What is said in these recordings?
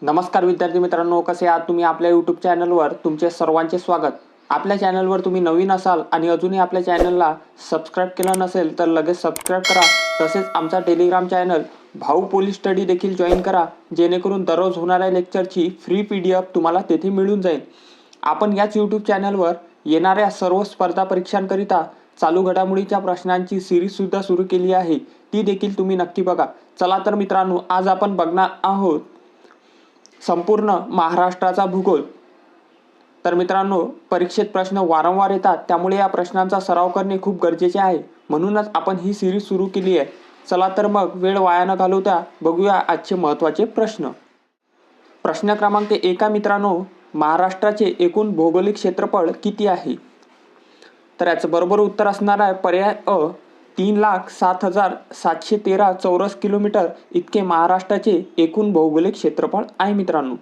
नमस्कार विद्यार्थी मित्रांनो, कसे आहात तुम्ही? आपल्या यूट्यूब चॅनलवर तुमचे सर्वांचे स्वागत. आपल्या चॅनलवर तुम्ही नवीन असाल आणि अजूनही आपल्या चॅनलला सबस्क्राईब केलं नसेल तर लगेच सबस्क्राईब करा. तसेच आमचा टेलिग्राम चॅनल भाऊ पोलीस स्टडी देखील जॉईन करा, जेणेकरून दररोज होणाऱ्या लेक्चरची फ्री PDF तुम्हाला तेथे मिळून जाईल. आपण याच यूट्यूब चॅनलवर येणाऱ्या सर्व स्पर्धा परीक्षांकरिता चालू घडामोडीच्या प्रश्नांची सिरीज सुद्धा सुरू केली आहे, ती देखील तुम्ही नक्की बघा. चला तर मित्रांनो, आज आपण बघणार आहोत संपूर्ण महाराष्ट्राचा भूगोल. तर मित्रांनो, परीक्षेत प्रश्न वारंवार येतात, त्यामुळे या प्रश्नांचा सराव करणे खूप गरजेचे आहे. म्हणूनच आपण ही सिरीज सुरू केली आहे. चला तर मग वेळ वाया न घालवता बघूया आजचे महत्त्वाचे प्रश्न. प्रश्न क्रमांक 1 मित्रांनो, महाराष्ट्राचे एकूण भौगोलिक क्षेत्रफळ किती आहे? तर याचं बरोबर उत्तर असणार आहे पर्याय अ, 3,07,713 चौरस किलोमीटर इतके महाराष्ट्राचे एकूण भौगोलिक क्षेत्रफळ आहे मित्रांनो.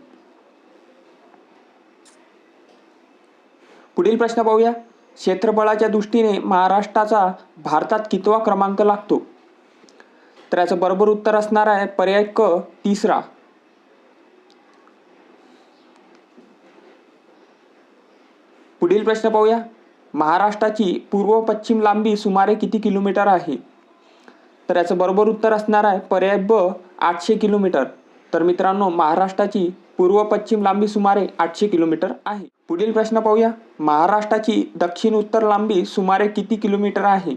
पुढील प्रश्न पाहूया. क्षेत्रफळाच्या दृष्टीने महाराष्ट्राचा भारतात कितवा क्रमांक लागतो? तर याचं बरोबर उत्तर असणार आहे पर्याय क, 3रा. पुढील प्रश्न पाहूया. महाराष्ट्राची पूर्व पश्चिम लांबी सुमारे किती किलोमीटर आहे? तर याचं बरोबर उत्तर असणार आहे पर्याय ब, 800 किलोमीटर. तर मित्रांनो, महाराष्ट्राची पूर्व पश्चिम लांबी सुमारे 800 किलोमीटर आहे. पुढील प्रश्न पाहूया. महाराष्ट्राची दक्षिण उत्तर लांबी सुमारे किती किलोमीटर आहे?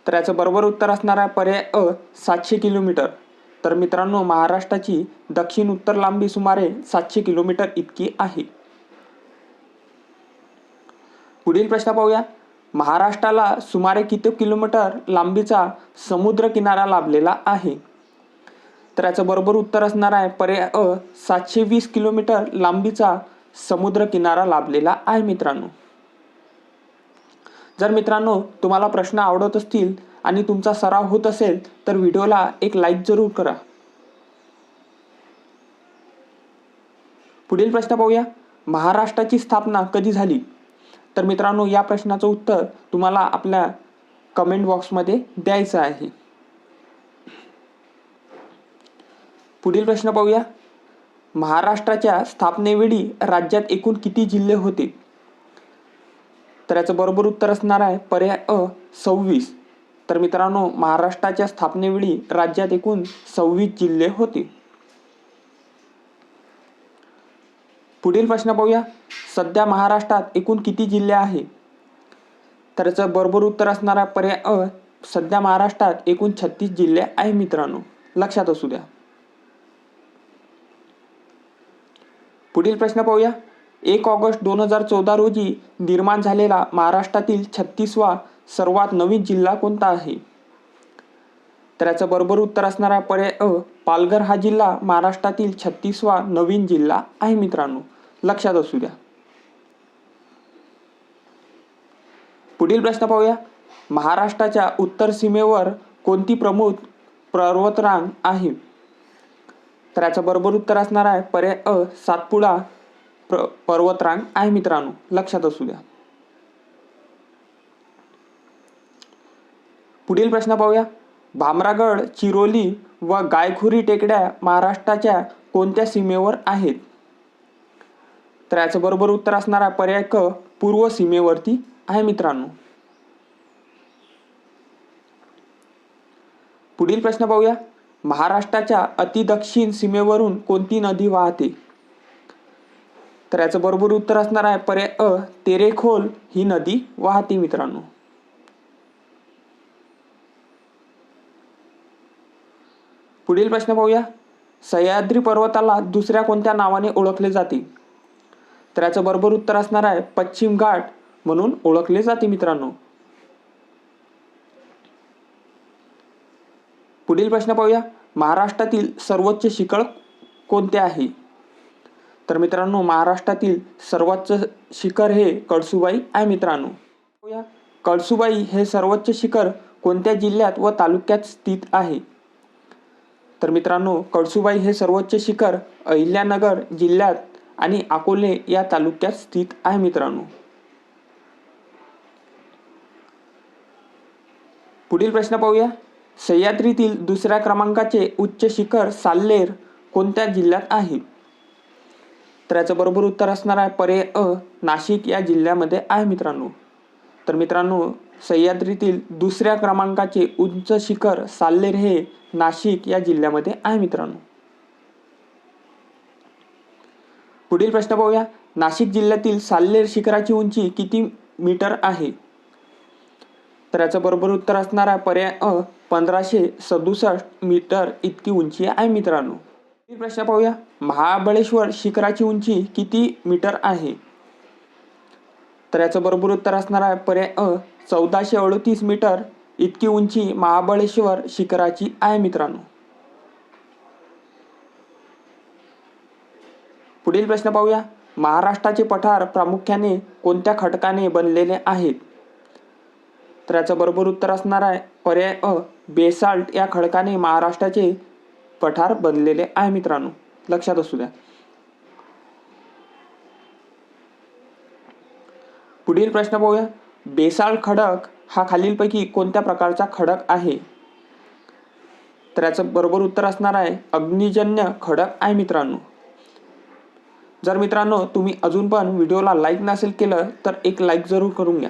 तर याचं बरोबर उत्तर असणार आहे पर्याय अ, 700 किलोमीटर. तर मित्रांनो, महाराष्ट्राची दक्षिण उत्तर लांबी सुमारे 700 किलोमीटर इतकी आहे. पुढील प्रश्न पाहूया. महाराष्ट्राला सुमारे किती किलोमीटर लांबीचा समुद्र किनारा लाभलेला आहे? तर याचं बरोबर उत्तर असणार आहे पर्याय अ, 720 किलोमीटर लांबीचा समुद्र किनारा लाभलेला आहे मित्रांनो. जर मित्रांनो तुम्हाला प्रश्न आवडत असतील आणि तुमचा सराव होत असेल तर व्हिडिओला एक लाईक जरूर करा. पुढील प्रश्न पाहूया. महाराष्ट्राची स्थापना कधी झाली? तर मित्रांनो, या प्रश्नाचं उत्तर तुम्हाला आपल्या कमेंट बॉक्समध्ये द्यायचं आहे. पुढील प्रश्न पाहूया. महाराष्ट्राच्या स्थापनेवेळी राज्यात एकूण किती जिल्हे होते? तर याचं बरोबर उत्तर असणार आहे पर्याय अ, 26. तर मित्रांनो, महाराष्ट्राच्या स्थापनेवेळी राज्यात एकूण 26 जिल्हे होते. पुढील प्रश्न पाहूया. सध्या महाराष्ट्रात एकूण किती जिल्हे आहे? तर याचं बरोबर उत्तर असणार आहे पर्याय अ, सध्या महाराष्ट्रात एकूण 36 जिल्हे आहे मित्रांनो, लक्षात असू द्या. पुढील प्रश्न पाहूया. 1 ऑगस्ट 2014 रोजी निर्माण झालेला महाराष्ट्रातील 36वा सर्वात नवीन जिल्हा कोणता आहे? तर याचं बरोबर उत्तर असणार आहे पर्याय अ, पालघर हा जिल्हा महाराष्ट्रातील 36वा नवीन जिल्हा आहे मित्रांनो, लक्षात असू द्या. पुढील प्रश्न पाहूया. महाराष्ट्राच्या उत्तर सीमेवर कोणती प्रमुख पर्वतरांग आहे? तर याचं बरोबर उत्तर असणार आहे पर्याय अ, सातपुडा पर्वतरांग आहे मित्रांनो, लक्षात असू द्या. पुढील प्रश्न पाहूया. भामरागड, चिरोली व गायखुरी टेकड्या महाराष्ट्राच्या कोणत्या सीमेवर आहेत? तर याचं बरोबर उत्तर असणार आहे पर्याय क, पूर्व सीमेवरती आहे मित्रांनो. पुढील प्रश्न पाहूया. महाराष्ट्राच्या अतिदक्षिण सीमेवरून कोणती नदी वाहते? तर याचं बरोबर उत्तर असणार आहे पर्याय अ, तेरेखोल ही नदी वाहते मित्रांनो. पुढील प्रश्न पाहूया. सह्याद्री पर्वताला दुसऱ्या कोणत्या नावाने ओळखले जाते? तर याचं बरोबर उत्तर असणार आहे पश्चिम घाट म्हणून ओळखले जाते मित्रांनो. पुढील प्रश्न पाहूया. महाराष्ट्रातील सर्वोच्च शिखर कोणते आहे? तर मित्रांनो, महाराष्ट्रातील सर्वोच्च शिखर हे कळसुबाई आहे मित्रांनो. कळसुबाई हे सर्वोच्च शिखर कोणत्या जिल्ह्यात व तालुक्यात स्थित आहे? तर मित्रांनो, कळसुबाई हे सर्वोच्च शिखर अहिल्यानगर जिल्ह्यात आणि अकोले या तालुक्यात स्थित आहे मित्रांनो. पुढील प्रश्न पाहूया. सह्याद्रीतील दुसऱ्या क्रमांकाचे उच्च शिखर साल्लेर कोणत्या जिल्ह्यात आहे? तर याचं बरोबर उत्तर असणार आहे पर्याय अ, नाशिक या जिल्ह्यामध्ये आहे मित्रांनो. तर मित्रांनो, सह्याद्रीतील दुसऱ्या क्रमांकाचे उंच शिखर साल्लेर हे नाशिक या जिल्ह्यामध्ये आहे मित्रांनो. पुढील प्रश्न पाहूया. नाशिक जिल्ह्यातील साल्लेर शिखराची उंची किती मीटर आहे? तर याचं बरोबर उत्तर असणार आहे पर्याय अ, 1567 मीटर इतकी उंची आहे मित्रांनो. पुढील प्रश्न पाहूया. महाबळेश्वर शिखराची उंची किती मीटर आहे? तर याचं बरोबर उत्तर असणार आहे पर्याय अ, 1438 मीटर इतकी उंची महाबळेश्वर शिखराची आहे मित्रांनो. पुढील प्रश्न पाहूया. महाराष्ट्राचे पठार प्रामुख्याने कोणत्या खडकाने बनलेले आहेत? तर याचं बरोबर उत्तर असणार आहे पर्याय अ, बेसाल्ट या खडकाने महाराष्ट्राचे पठार बनलेले आहे मित्रांनो. लक्षात असू द्या. पुढील प्रश्न पाहूया. बेसाल्ट खडक हा खालीलपैकी कोणत्या प्रकारचा खडक आहे? तर याचं बरोबर उत्तर असणार आहे अग्निजन्य खडक आहे मित्रांनो. जर मित्रांनो तुम्ही अजून पण व्हिडिओला लाईक नसेल केलं तर एक लाईक जरूर करून घ्या.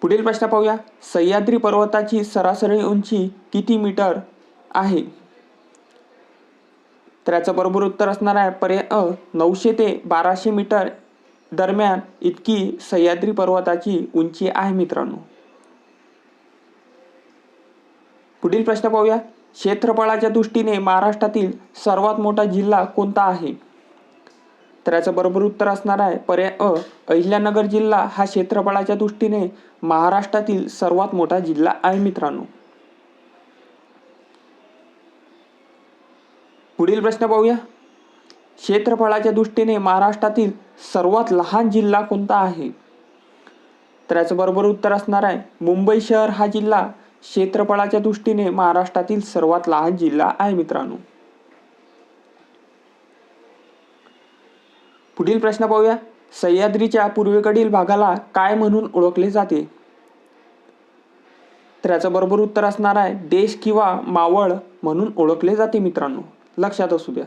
पुढील प्रश्न पाहूया. सह्याद्री पर्वताची सरासरी उंची किती मीटर आहे? तर याचं बरोबर उत्तर असणार आहे पर्याय अ, 900 ते 1200 मीटर दरम्यान इतकी सह्याद्री पर्वताची उंची आहे मित्रांनो. पुढील प्रश्न पाहूया. क्षेत्रफळाच्या दृष्टीने महाराष्ट्रातील सर्वात मोठा जिल्हा कोणता आहे? तर याचं बरोबर उत्तर असणार आहे पर्याय अ, अहिल्यानगर जिल्हा हा क्षेत्रफळाच्या दृष्टीने महाराष्ट्रातील सर्वात मोठा जिल्हा आहे मित्रांनो. पुढील प्रश्न पाहूया. क्षेत्रफळाच्या दृष्टीने महाराष्ट्रातील सर्वात लहान जिल्हा कोणता आहे? तर याचं बरोबर उत्तर असणार आहे मुंबई शहर हा जिल्हा क्षेत्रफळाच्या दृष्टीने महाराष्ट्रातील सर्वात लहान जिल्हा आहे मित्रांनो. पुढील प्रश्न पाहूया. सह्याद्रीच्या पूर्वेकडील भागाला काय म्हणून ओळखले जाते? तर याचं बरोबर उत्तर असणार आहे देश किंवा मावळ म्हणून ओळखले जाते मित्रांनो. लक्षात असू द्या.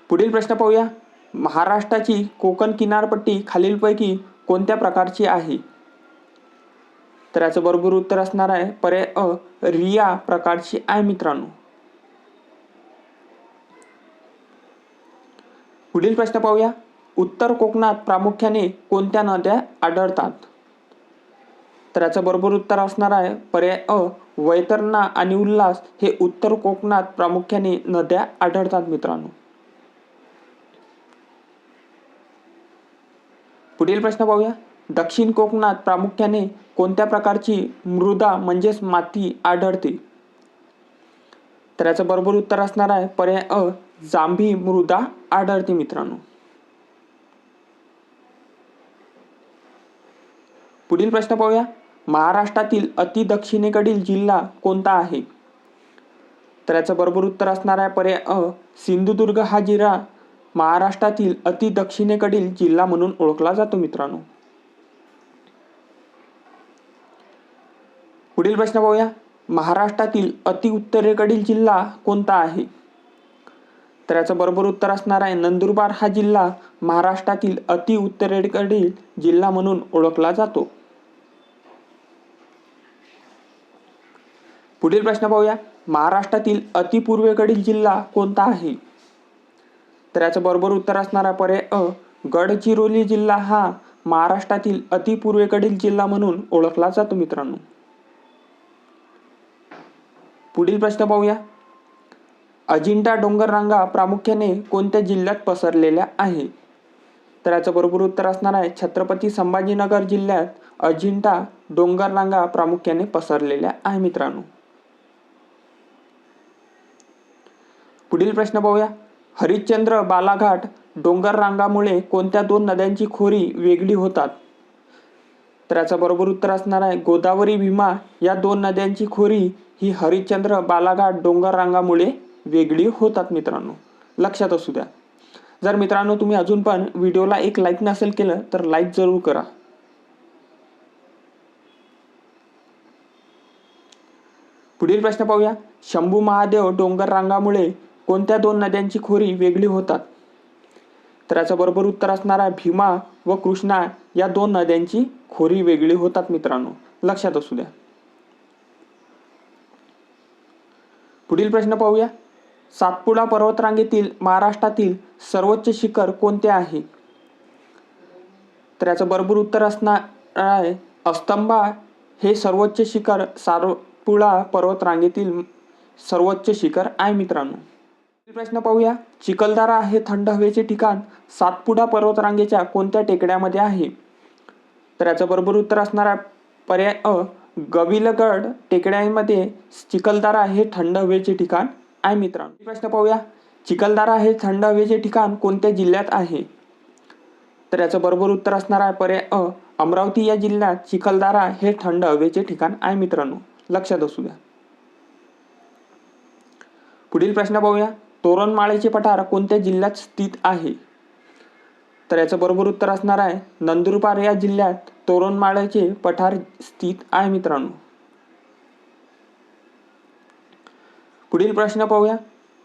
पुढील प्रश्न पाहूया. महाराष्ट्राची कोकण किनारपट्टी खालीलपैकी कोणत्या प्रकारची आहे? तर याचं बरोबर उत्तर असणार आहे पर्याय अ, रिया प्रकारची आहे मित्रांनो. पुढील प्रश्न पाहूया. उत्तर कोकणात प्रामुख्याने कोणत्या नद्या आढळतात? तर याचं बरोबर उत्तर असणार आहे पर्याय अ, वैतरणा आणि उल्हास हे उत्तर कोकणात प्रामुख्याने नद्या आढळतात मित्रांनो. पुढील प्रश्न पाहूया. दक्षिण कोकणात प्रामुख्याने कोणत्या प्रकारची मृदा म्हणजेच माती आढळते? तर याचं बरोबर उत्तर असणार आहे पर्याय अ, जांभी मृदा आढळते मित्रांनो. पुढील प्रश्न पाहूया. महाराष्ट्रातील अति दक्षिणेकडील जिल्हा कोणता आहे? तर याचं बरोबर उत्तर असणार आहे पर्याय अ, सिंधुदुर्ग हा जिल्हा महाराष्ट्रातील अति दक्षिणेकडील जिल्हा म्हणून ओळखला जातो मित्रांनो. पुढील प्रश्न पाहूया. महाराष्ट्रातील अति उत्तरेकडील जिल्हा कोणता आहे? तर याचं बरोबर उत्तर असणार आहे नंदुरबार हा जिल्हा महाराष्ट्रातील अति उत्तरेकडील जिल्हा म्हणून ओळखला जातो. पुढील प्रश्न पाहूया. महाराष्ट्रातील अति पूर्वेकडील जिल्हा कोणता आहे? तर याचं बरोबर उत्तर असणार आहे पर्याय अ, गडचिरोली जिल्हा हा महाराष्ट्रातील अति पूर्वेकडील जिल्हा म्हणून ओळखला जातो मित्रांनो. पुढील प्रश्न पाहूया. अजिंठा डोंगररांगा प्रामुख्याने कोणत्या जिल्ह्यात पसरलेल्या आहे? तर याचं बरोबर उत्तर असणार आहे छत्रपती संभाजीनगर जिल्ह्यात अजिंठा डोंगररांगा प्रामुख्याने पसरलेल्या आहे मित्रांनो. पुढील प्रश्न पाहूया. हरिश्चंद्र बालाघाट डोंगररांगामुळे कोणत्या दोन नद्यांची खोरी वेगळी होतात? तर याचं बरोबर उत्तर असणार आहे गोदावरी भीमा या दोन नद्यांची खोरी ही हरिश्चंद्र बालाघाट डोंगररांगामुळे वेगळी होतात मित्रांनो. लक्षात असू द्या. जर मित्रांनो तुम्ही अजून पण व्हिडिओला एक लाईक नसेल केलं तर लाईक जरूर करा. पुढील प्रश्न पाहूया. शंभू महादेव डोंगर रांगामुळे कोणत्या दोन नद्यांची खोरी वेगळी होतात? तर याचं बरोबर उत्तर असणार आहे भीमा व कृष्णा या दोन नद्यांची खोरी वेगळी होतात मित्रांनो, लक्षात असू द्या. पुढील प्रश्न पाहूया. सातपुडा पर्वतरांगेतील महाराष्ट्रातील सर्वोच्च शिखर कोणते आहे? तर याचं बरोबर उत्तर असणार आहे अस्तंबा हे सर्वोच्च शिखर सातपुडा पर्वतरांगेतील सर्वोच्च शिखर आहे मित्रांनो. प्रश्न पाहूया. चिखलदरा हे थंड हवेचे ठिकाण सातपुडा पर्वतरांगेच्या कोणत्या टेकड्यामध्ये आहे? तर याचं बरोबर उत्तर असणार आहे पर्याय अ गविलगड टेकड्यांमध्ये चिखलदरा हे थंड हवेचे ठिकाण आहे मित्रांनो. प्रश्न पाहूया. चिखलदरा हे थंड हवेचे ठिकाण कोणत्या जिल्ह्यात आहे? तर याचं बरोबर उत्तर असणार आहे पर्याय अ अमरावती या जिल्ह्यात चिखलदरा हे थंड हवेचे ठिकाण आहे मित्रांनो, लक्षात असू द्या. पुढील प्रश्न पाहूया. तोरणमाळेचे पठार कोणत्या जिल्ह्यात स्थित आहे? तर याचं बरोबर उत्तर असणार आहे नंदुरबार या जिल्ह्यात तोरणमाळेचे पठार स्थित आहे मित्रांनो. पुढील प्रश्न पाहूया.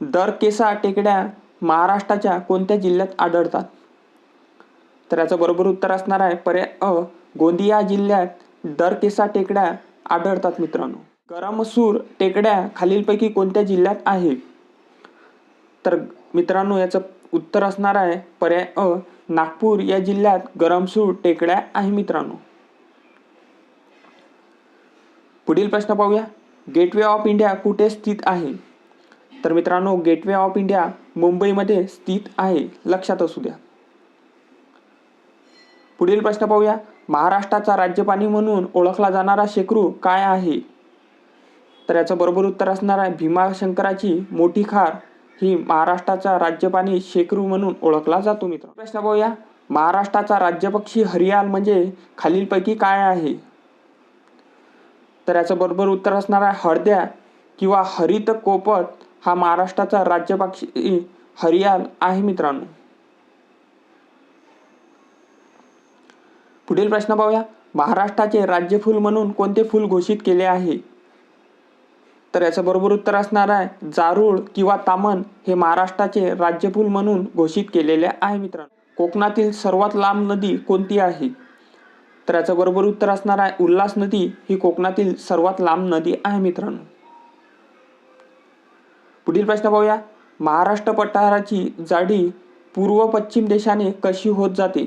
दरकेसा टेकड्या महाराष्ट्राच्या कोणत्या जिल्ह्यात आढळतात? तर याचं बरोबर उत्तर असणार आहे पर्याय अ गोंदिया जिल्ह्यात दरकेसा टेकड्या आढळतात मित्रांनो. गरमसूर टेकड्या खालीलपैकी कोणत्या जिल्ह्यात आहे? तर मित्रांनो याचं उत्तर असणार आहे पर्याय अ नागपूर या जिल्ह्यात गरमसूर टेकड्या आहे मित्रांनो. पुढील प्रश्न पाहूया. गेटवे ऑफ इंडिया कुठे स्थित आहे? तर मित्रांनो गेटवे ऑफ इंडिया मुंबईमध्ये स्थित आहे, लक्षात असू द्या. पुढील प्रश्न पाहूया. महाराष्ट्राचा राज्यपाणी म्हणून ओळखला जाणारा शेकरू काय आहे? तर याचं बरोबर उत्तर असणार आहे भीमाशंकराची मोठी खार ही महाराष्ट्राचा राज्यपाणी शेकरू म्हणून ओळखला जातो मित्र. प्रश्न पाहूया. महाराष्ट्राचा राज्यपक्षी हरियाल म्हणजे खालीलपैकी काय आहे? तर याचं बरोबर उत्तर असणार आहे हळद्या किंवा हरित कोपत हा महाराष्ट्राचा राज्यपक्षी हरियाल आहे मित्रांनो. पुढील प्रश्न पाहूया. महाराष्ट्राचे राज्यफूल म्हणून कोणते फूल घोषित केले आहे? तर याचं बरोबर उत्तर असणार आहे जारूळ किंवा तामन हे महाराष्ट्राचे राज्यफूल म्हणून घोषित केलेले आहे मित्रांनो. कोकणातील सर्वात लांब नदी कोणती आहे? तर याचं बरोबर उत्तर असणार आहे उल्हास नदी ही कोकणातील सर्वात लांब नदी आहे मित्रांनो. पुढील प्रश्न पाहूया. महाराष्ट्र पठाराची जाडी पूर्व पश्चिम दिशाने कशी होत जाते?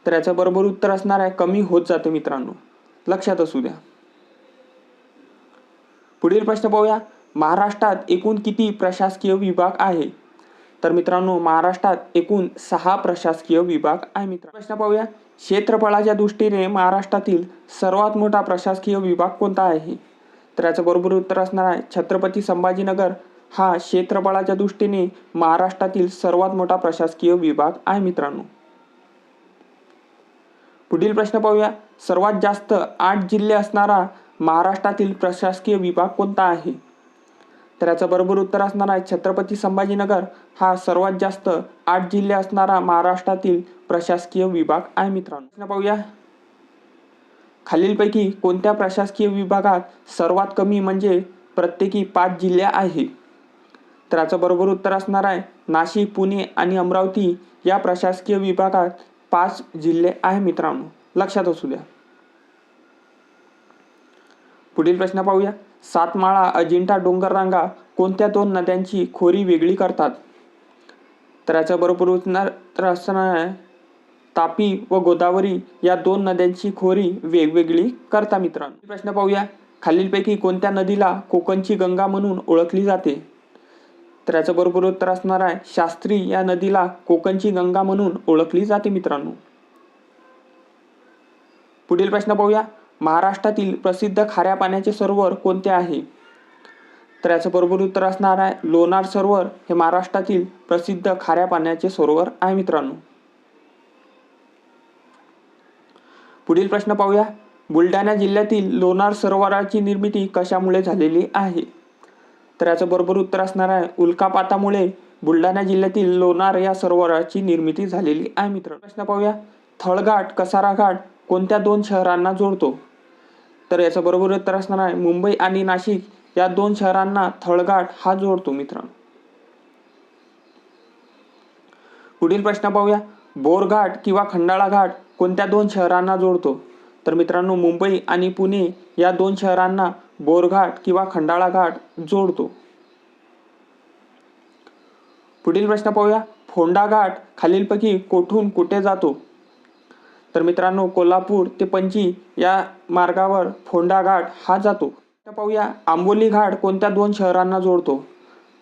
तर याचं बरोबर उत्तर असणार आहे कमी होत जाते मित्रांनो, लक्षात असू द्या. पुढील प्रश्न पाहूया. महाराष्ट्रात एकूण किती प्रशासकीय विभाग आहे? तर मित्रांनो महाराष्ट्रात एकूण 6 प्रशासकीय विभाग आहे मित्रांनो. प्रश्न पाहूया. क्षेत्रफळाच्या दृष्टीने महाराष्ट्रातील सर्वात मोठा प्रशासकीय विभाग कोणता आहे? तर याचं बरोबर उत्तर असणार आहे छत्रपती संभाजीनगर हा क्षेत्रफळाच्या दृष्टीने महाराष्ट्रातील सर्वात मोठा प्रशासकीय विभाग आहे मित्रांनो. पुढील प्रश्न पाहूया. सर्वात जास्त 8 जिल्हे असणारा महाराष्ट्रातील प्रशासकीय विभाग कोणता आहे? तर याचं बरोबर उत्तर असणार आहे छत्रपती संभाजीनगर हा सर्वात जास्त 8 जिल्हे असणारा महाराष्ट्रातील प्रशासकीय विभाग आहे मित्रांनो. प्रश्न पाहूया. खालीलपैकी कोणत्या प्रशासकीय विभागात सर्वात कमी म्हणजे प्रत्येकी 5 जिल्हे आहे? तर याचं बरोबर उत्तर असणार आहे नाशिक, पुणे आणि अमरावती या प्रशासकीय विभागात 5 जिल्हे आहे मित्रांनो, लक्षात असू द्या. पुढील प्रश्न पाहूया. सातमाळा अजिंठा डोंगररांगा कोणत्या 2 नद्यांची खोरी वेगळी करतात? तर याचं बरोबर उत्तर असणार आहे तापी व गोदावरी या 2 नद्यांची खोरी वेगवेगळी करता मित्रांनो. प्रश्न पाहूया. खालीलपैकी कोणत्या नदीला कोकणची गंगा म्हणून ओळखली जाते? तर याचं बरोबर उत्तर असणार आहे शास्त्री या नदीला कोकणची गंगा म्हणून ओळखली जाते मित्रांनो. पुढील प्रश्न पाहूया. महाराष्ट्रातील प्रसिद्ध खाऱ्या पाण्याचे सरोवर कोणते आहे? तर याचं बरोबर उत्तर असणार आहे लोणार सरोवर हे महाराष्ट्रातील प्रसिद्ध खाऱ्या पाण्याचे सरोवर आहे मित्रांनो. पुढील प्रश्न पाहूया. बुलढाणा जिल्ह्यातील लोणार सरोवराची निर्मिती कशामुळे झालेली आहे? तर याचं बरोबर उत्तर असणार आहे उल्कापातामुळे बुलढाणा जिल्ह्यातील लोणार या सरोवराची निर्मिती झालेली आहे मित्रांनो. प्रश्न पाहूया. थळघाट कसारा घाट कोणत्या 2 शहरांना जोडतो? तर याचं बरोबर उत्तर असणार आहे मुंबई आणि नाशिक या दोन शहरांना थळघाट हा जोडतो मित्रांनो. पुढील प्रश्न पाहूया. बोरघाट किंवा खंडाळा घाट कोणत्या दोन शहरांना जोडतो? तर मित्रांनो मुंबई आणि पुणे या दोन शहरांना बोरघाट किंवा खंडाळा घाट जोडतो. पुढील प्रश्न पाहूया. फोंडा घाट खालीलपैकी कोठून कुठे जातो? तर मित्रांनो कोल्हापूर ते पणजी या मार्गावर फोंडा घाट हा जातो. पाहूया आंबोली घाट कोणत्या दोन शहरांना जोडतो?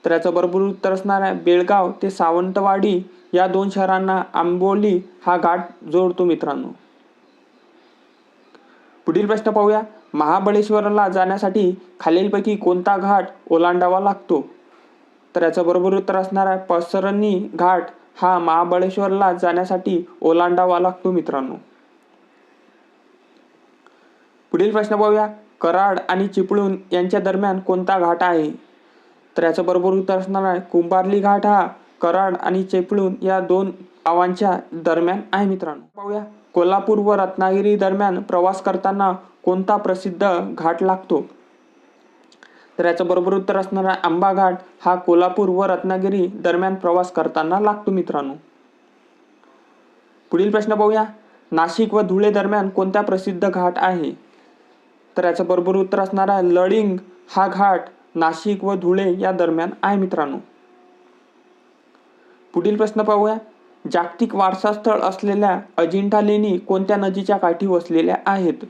तर याचं बरोबर उत्तर असणार आहे बेळगाव ते सावंतवाडी या दोन शहरांना आंबोली हा घाट जोडतो मित्रांनो. पुढील प्रश्न पाहूया. महाबळेश्वरला जाण्यासाठी खालीलपैकी कोणता घाट ओलांडावा लागतो? तर याचं बरोबर उत्तर असणार आहे पसरणी घाट हा महाबळेश्वरला जाण्यासाठी ओलांडावा लागतो मित्रांनो. पुढील प्रश्न पाहूया. कराड आणि चिपळूण यांच्या दरम्यान कोणता घाट आहे? तर याचं बरोबर उत्तर असणार आहे कुंभार्ली घाट हा कराड आणि चिपळूण या दोन गावांच्या दरम्यान आहे मित्रांनो. पाहूया कोल्हापूर व रत्नागिरी दरम्यान प्रवास करताना कोणता प्रसिद्ध घाट लागतो? तर याचं बरोबर उत्तर असणार आहे आंबा घाट हा कोल्हापूर व रत्नागिरी दरम्यान प्रवास करताना लागतो मित्रांनो. पुढील प्रश्न पाहूया. नाशिक व धुळे दरम्यान कोणता प्रसिद्ध घाट आहे? तर याचं बरोबर उत्तर असणार आहे लळिंग हा घाट नाशिक व धुळे या दरम्यान आहे मित्रांनो. पुढील प्रश्न पाहूया. जागतिक वारसा स्थळ असलेल्या अजिंठा लेणी कोणत्या नदीच्या काठी वसलेल्या आहेत?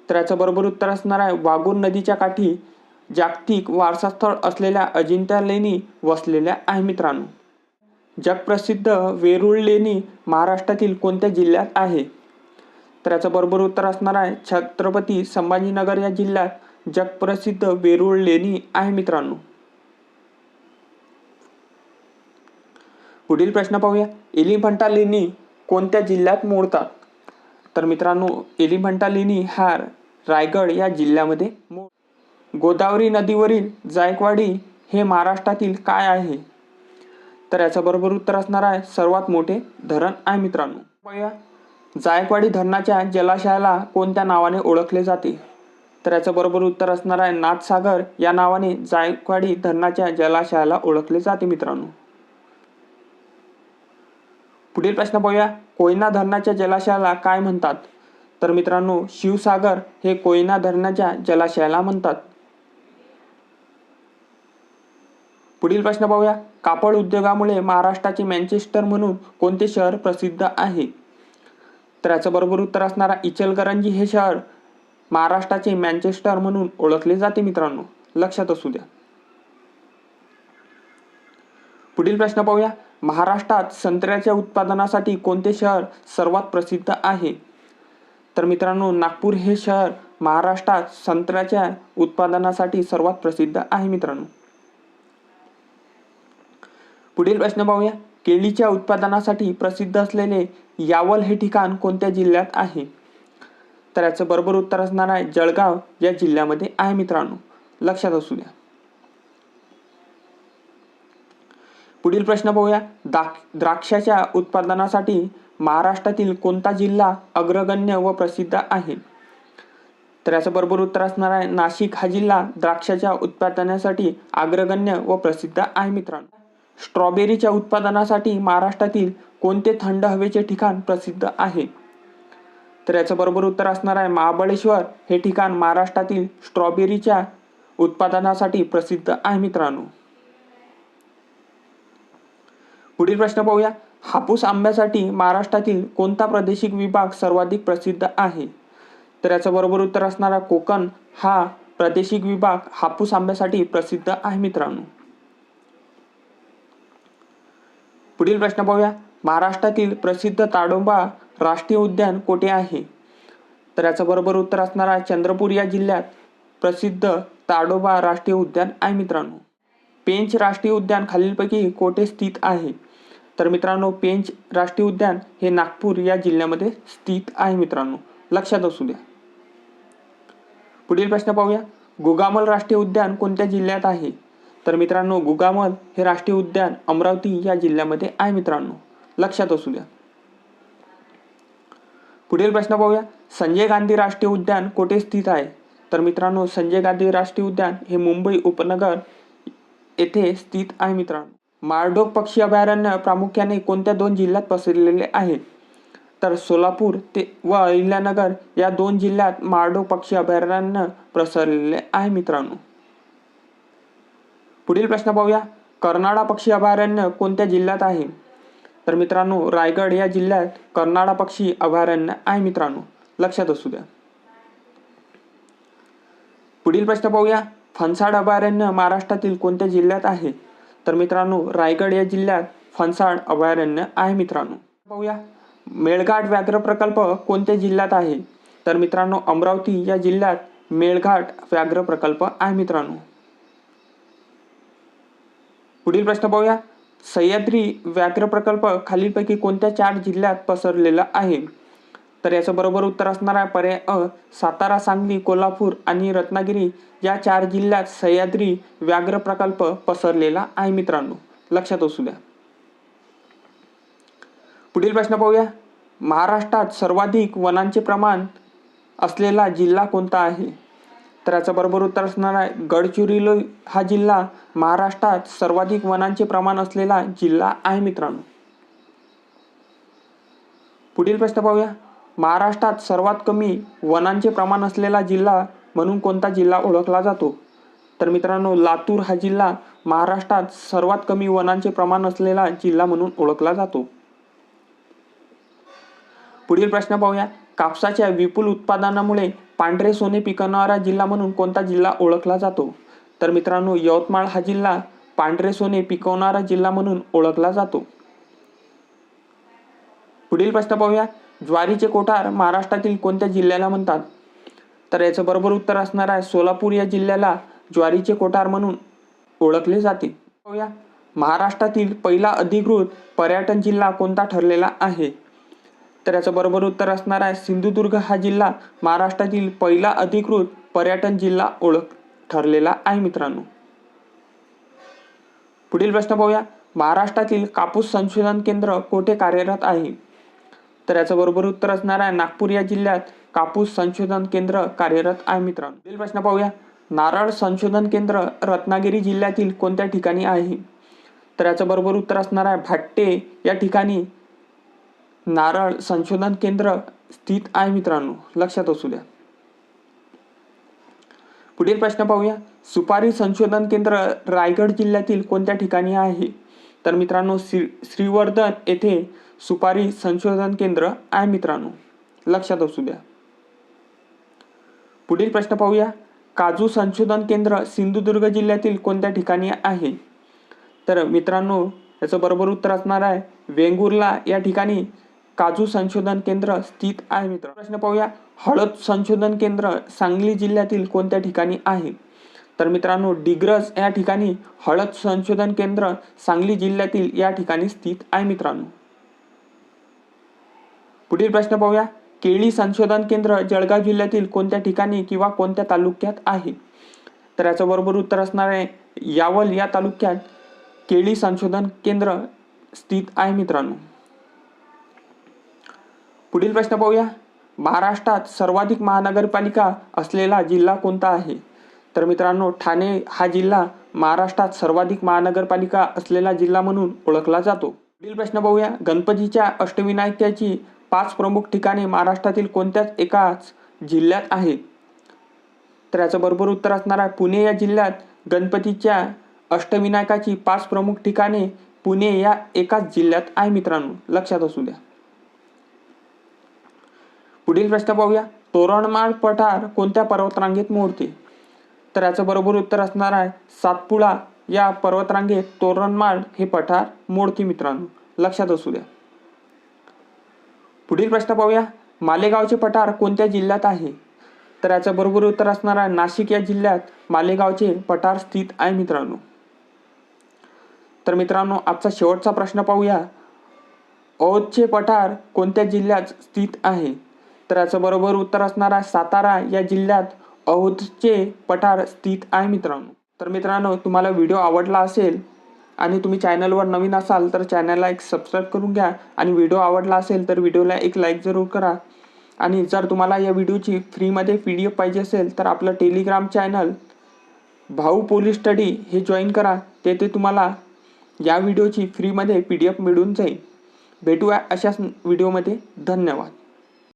तर याचं बरोबर उत्तर असणार आहे वाघूर नदीच्या काठी जागतिक वारसा स्थळ असलेल्या अजिंठा लेणी वसलेल्या आहे मित्रांनो. जगप्रसिद्ध वेरूळ लेणी महाराष्ट्रातील कोणत्या जिल्ह्यात आहे? तर याचं बरोबर उत्तर असणार आहे छत्रपती संभाजीनगर या जिल्ह्यात जगप्रसिद्ध वेरूळ लेणी आहे मित्रांनो. पुढील प्रश्न पाहूया. एलिफंटा लेणी कोणत्या जिल्ह्यात मोडतात? तर मित्रांनो एलिफंटा लेणी हा रायगड या जिल्ह्यामध्ये गोदावरी नदीवरील जायकवाडी हे महाराष्ट्रातील काय आहे? तर याचं बरोबर उत्तर असणार आहे सर्वात मोठे धरण आहे मित्रांनो. पाहूया जायकवाडी धरणाच्या जलाशयाला कोणत्या नावाने ओळखले जाते? तर याचं बरोबर उत्तर असणार आहे नाथसागर या नावाने जायकवाडी धरणाच्या जलाशयाला ओळखले जाते मित्रांनो. पुढील प्रश्न पाहूया. कोयना धरणाच्या जलाशयाला काय म्हणतात? तर मित्रांनो शिवसागर हे कोयना धरणाच्या जलाशयाला म्हणतात. पुढील प्रश्न पाहूया. कापड उद्योगामुळे महाराष्ट्राचे मँचेस्टर म्हणून कोणते शहर प्रसिद्ध आहे? तर याचं बरोबर उत्तर असणारा इचलकरंजी हे शहर महाराष्ट्राचे मँचेस्टर म्हणून ओळखले जाते मित्रांनो, लक्षात असू द्या. पुढील प्रश्न पाहूया. महाराष्ट्रात संत्र्याच्या उत्पादनासाठी कोणते शहर सर्वात प्रसिद्ध आहे? तर मित्रांनो नागपूर हे शहर महाराष्ट्रात संत्र्याच्या उत्पादनासाठी सर्वात प्रसिद्ध आहे मित्रांनो. पुढील प्रश्न पाहूया. केळीच्या उत्पादनासाठी प्रसिद्ध असलेले यावल हे ठिकाण कोणत्या जिल्ह्यात आहे? तर याचं बरोबर उत्तर असणार आहे जळगाव या जिल्ह्यामध्ये आहे मित्रांनो, लक्षात असू द्या. पुढील प्रश्न पाहूया. द्राक्षाच्या उत्पादनासाठी महाराष्ट्रातील कोणता जिल्हा अग्रगण्य व प्रसिद्ध आहे? तर याचं बरोबर उत्तर असणार आहे नाशिक हा जिल्हा द्राक्षाच्या उत्पादनासाठी अग्रगण्य व प्रसिद्ध आहे मित्रांनो. स्ट्रॉबेरीच्या उत्पादनासाठी महाराष्ट्रातील कोणते थंड हवेचे ठिकाण प्रसिद्ध आहे? तर याचं बरोबर उत्तर असणार आहे महाबळेश्वर हे ठिकाण महाराष्ट्रातील स्ट्रॉबेरीच्या उत्पादनासाठी प्रसिद्ध आहे मित्रांनो. पुढील प्रश्न पाहूया. हापूस आंब्यासाठी महाराष्ट्रातील कोणता प्रादेशिक विभाग सर्वाधिक प्रसिद्ध आहे? तर याचं बरोबर उत्तर असणारा कोकण हा प्रादेशिक विभाग हापूस आंब्यासाठी प्रसिद्ध आहे मित्रांनो. पुढील प्रश्न पाहूया. महाराष्ट्रातील प्रसिद्ध ताडोबा राष्ट्रीय उद्यान कोठे आहे? तर याचं बरोबर उत्तर असणार आहे चंद्रपूर या जिल्ह्यात प्रसिद्ध ताडोबा राष्ट्रीय उद्यान आहे मित्रांनो. पेंच राष्ट्रीय उद्यान खालीलपैकी कोठे स्थित आहे? तर मित्रांनो पेंच राष्ट्रीय उद्यान हे नागपूर या जिल्ह्यामध्ये स्थित आहे मित्रांनो, लक्षात असू द्या. पुढील प्रश्न पाहूया. गुगामल राष्ट्रीय उद्यान कोणत्या जिल्ह्यात आहे? तर मित्रांनो गुगामल हे राष्ट्रीय उद्यान अमरावती या जिल्ह्यामध्ये आहे मित्रांनो, लक्षात असू द्या. पुढील प्रश्न पाहूया. संजय गांधी राष्ट्रीय उद्यान कोठे स्थित आहे? तर मित्रांनो संजय गांधी राष्ट्रीय उद्यान हे मुंबई उपनगर येथे स्थित आहे मित्रांनो. माळढोक पक्षी अभयारण्य प्रामुख्याने कोणत्या 2 जिल्ह्यात पसरलेले आहे? तर सोलापूर व अहिल्यानगर या 2 जिल्ह्यात माळढोक पक्षी अभयारण्य पसरलेले आहे मित्रांनो. पुढील प्रश्न पाहूया. कर्नाळा पक्षी अभयारण्य कोणत्या जिल्ह्यात आहे? तर मित्रांनो रायगड या जिल्ह्यात कर्नाळा पक्षी अभयारण्य आहे मित्रांनो, लक्षात असू द्या. पुढील प्रश्न पाहूया. फणसाड अभयारण्य महाराष्ट्रातील कोणत्या जिल्ह्यात आहे? तर मित्रांनो रायगड या जिल्ह्यात फणसाड अभयारण्य आहे मित्रांनो. पाहूया. मेळघाट व्याघ्र प्रकल्प कोणत्या जिल्ह्यात आहे? तर मित्रांनो अमरावती या जिल्ह्यात मेळघाट व्याघ्र प्रकल्प आहे मित्रांनो. पुढील प्रश्न पाहूया. सह्याद्री व्याघ्र प्रकल्प खालीलपैकी कोणत्या 4 जिल्ह्यात पसरलेला आहे? तर याचं बरोबर उत्तर असणार आहे पर्याय अ. सातारा, सांगली, कोल्हापूर आणि रत्नागिरी या 4 जिल्ह्यात सह्याद्री व्याघ्र प्रकल्प पसरलेला आहे मित्रांनो, लक्षात असू द्या. पुढील प्रश्न पाहूया. महाराष्ट्रात सर्वाधिक वनांचे प्रमाण असलेला जिल्हा कोणता आहे? तर याचं बरोबर उत्तर असणार आहे गडचिरोली हा जिल्हा महाराष्ट्रात सर्वाधिक वनांचे प्रमाण असलेला जिल्हा आहे मित्रांनो. पुढील प्रश्न पाहूया. महाराष्ट्रात सर्वात कमी वनांचे प्रमाण असलेला जिल्हा म्हणून कोणता जिल्हा ओळखला जातो? तर मित्रांनो लातूर हा जिल्हा महाराष्ट्रात सर्वात कमी वनांचे प्रमाण असलेला जिल्हा म्हणून ओळखला जातो. पुढील प्रश्न पाहूया. कापसाच्या विपुल उत्पादनामुळे पांढरे सोने पिकवणारा जिल्हा म्हणून कोणता जिल्हा ओळखला जातो? तर मित्रांनो यवतमाळ हा जिल्हा पांढरे सोने पिकवणारा जिल्हा म्हणून ओळखला जातो. पुढील प्रश्न पाहूया. ज्वारीचे कोठार महाराष्ट्रातील कोणत्या जिल्ह्याला म्हणतात? तर याचं बरोबर उत्तर असणार आहे सोलापूर या जिल्ह्याला ज्वारीचे कोठार म्हणून ओळखले जाते. पाहूया. महाराष्ट्रातील पहिला अधिकृत पर्यटन जिल्हा कोणता ठरलेला आहे? तर याचं बरोबर उत्तर असणार आहे सिंधुदुर्ग हा जिल्हा महाराष्ट्रातील पहिला अधिकृत पर्यटन जिल्हा ठरलेला आहे मित्रांनो. पुढील प्रश्न पाहूया. महाराष्ट्रातील कापूस संशोधन केंद्र कोठे कार्यरत आहे? तर याचं बरोबर उत्तर असणार आहे नागपूर या जिल्ह्यात कापूस संशोधन केंद्र कार्यरत आहे मित्रांनो. पुढील प्रश्न पाहूया. नारळ संशोधन केंद्र रत्नागिरी जिल्ह्यातील कोणत्या ठिकाणी आहे? तर याचं बरोबर उत्तर असणार आहे भाट्टे या ठिकाणी नारळ संशोधन केंद्र स्थित आहे मित्रांनो, लक्षात असू द्या. पुढील प्रश्न पाहूया. सुपारी संशोधन केंद्र रायगड जिल्ह्यातील कोणत्या ठिकाणी आहे? तर मित्रांनो श्रीवर्धन येथे सुपारी संशोधन केंद्र आहे मित्रांनो, लक्षात असू द्या. पुढील प्रश्न पाहूया. काजू संशोधन केंद्र सिंधुदुर्ग जिल्ह्यातील कोणत्या ठिकाणी आहे? तर मित्रांनो याचं बरोबर उत्तर असणार आहे वेंगुर्ला या ठिकाणी काजू संशोधन केंद्र स्थित आहे मित्र. प्रश्न पाहूया. हळद संशोधन केंद्र सांगली जिल्ह्यातील कोणत्या ठिकाणी आहे? तर मित्रांनो डिग्रस या ठिकाणी हळद संशोधन केंद्र सांगली जिल्ह्यातील या ठिकाणी स्थित आहे मित्रांनो. पुढील प्रश्न पाहूया. केळी संशोधन केंद्र जळगाव जिल्ह्यातील कोणत्या ठिकाणी किंवा कोणत्या तालुक्यात आहे? तर याचं बरोबर उत्तर असणार आहे यावल या तालुक्यात केळी संशोधन केंद्र स्थित आहे मित्रांनो. पुढील प्रश्न पाहूया. महाराष्ट्रात सर्वाधिक महानगरपालिका असलेला जिल्हा कोणता आहे? तर मित्रांनो ठाणे हा जिल्हा महाराष्ट्रात सर्वाधिक महानगरपालिका असलेला जिल्हा म्हणून ओळखला जातो. पुढील प्रश्न पाहूया. गणपतीच्या अष्टविनायकाची 5 प्रमुख ठिकाणे महाराष्ट्रातील कोणत्याच एकाच जिल्ह्यात आहेत? तर याचं बरोबर उत्तर असणार आहे पुणे या जिल्ह्यात गणपतीच्या अष्टविनायकाची 5 प्रमुख ठिकाणे पुणे या एकाच जिल्ह्यात आहे मित्रांनो, लक्षात असू द्या. पुढील प्रश्न पाहूया. तोरणमाळ पठार कोणत्या पर्वतरांगेत मोडते? तर याचं बरोबर उत्तर असणार आहे सातपुडा या पर्वतरांगेत तोरणमाळ हे पठार मोडते मित्रांनो, लक्षात असू द्या. पुढील प्रश्न पाहूया. मालेगावचे पठार कोणत्या जिल्ह्यात आहे? तर याचं बरोबर उत्तर असणार आहे नाशिक या जिल्ह्यात मालेगावचे पठार स्थित आहे मित्रांनो. तर मित्रांनो आजचा शेवटचा प्रश्न पाहूया. औधचे पठार कोणत्या जिल्ह्यात स्थित आहे? तर याचं बरोबर उत्तर असणार आहे सातारा या जिल्ह्यात औधचे पठार स्थित आहे मित्रांनो. तर मित्रांनो तुम्हाला व्हिडिओ आवडला असेल आणि तुम्ही चॅनलवर नवीन असाल तर चॅनलला एक सबस्क्राईब करून घ्या आणि व्हिडिओ आवडला असेल तर व्हिडिओला एक लाईक जरूर करा आणि जर तुम्हाला या व्हिडिओची फ्रीमध्ये PDF पाहिजे असेल तर आपलं टेलिग्राम चॅनल भाऊ पोलीस स्टडी हे जॉईन करा. तेथे तुम्हाला या व्हिडिओची फ्रीमध्ये PDF मिळून जाईल. भेटूया अशाच व्हिडिओमध्ये. धन्यवाद.